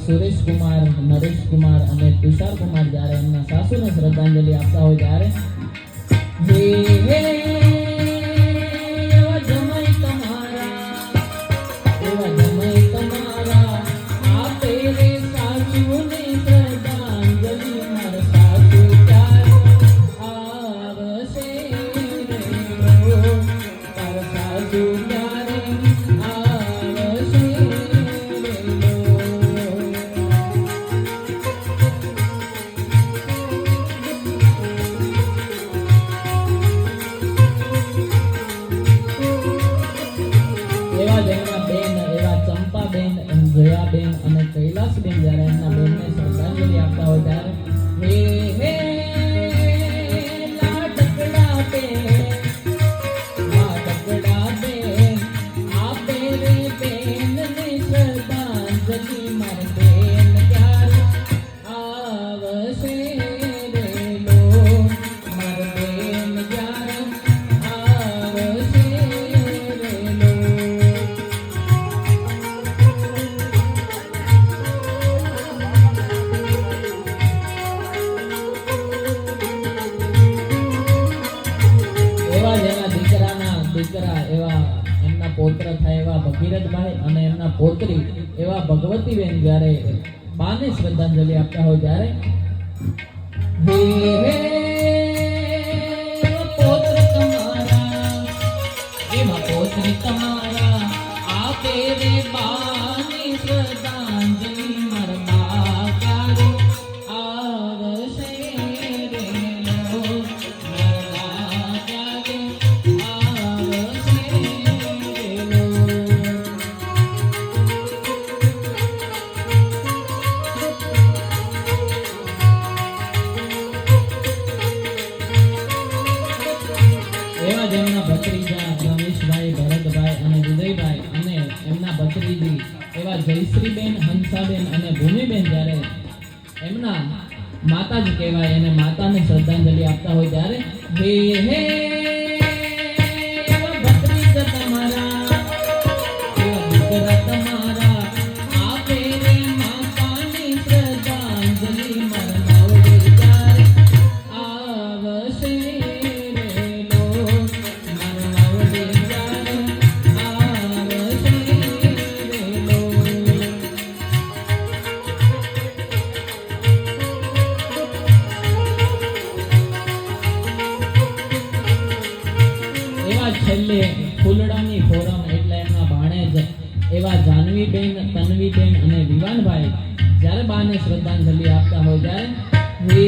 સુરેશ કુમાર, નરેશ કુમાર અને તુષાર કુમાર જ્યારે એમના સાસુને શ્રદ્ધાંજલિ આપતા હોય ત્યારે જયાબેન અને કૈલાસબેન જ્યારે એમના બેનને શ્રદ્ધાંજલિ આપતા હોય ત્યારે પૌત્ર થાય એવા ભગીરથભાઈ અને એમના પૌત્રી એવા ભગવતીબેન જ્યારે બાને શ્રદ્ધાંજલિ આપતા હોય ત્યારે પૌત્ર તમારા એવા પૌત્રી તમારા આપે રે બાની શ્રદ્ધાંજલિ મરતા ક્યારે આવશે રે એવા જ એમના ભત્રીજા રમેશભાઈ, ભરતભાઈ અને વિજયભાઈ અને એમના ભત્રીજી એવા જયશ્રીબેન, હંસાબેન અને ભૂમિબેન જ્યારે એમના માતાજી કહેવાય એને માતાને શ્રદ્ધાંજલિ આપતા હોય ત્યારે હે હે એવા ભત્રીજા તમારા, એવા દીકરા તમારા આપે રે માતાની શ્રદ્ધાંજલિ મરનાવડે ત્યારે આવશે રે લોક, મરનાવડે ત્યારે આવશે રે લોક. એવા છેલ્લે ફૂલડાની ફોરમ એટલે એમના ભાણેજ એવા જાનવીબેન, તન્વીબેન અને વિવાનભાઈ જ્યારે બાને શ્રદ્ધાંજલિ આપતા હોય ત્યારે હે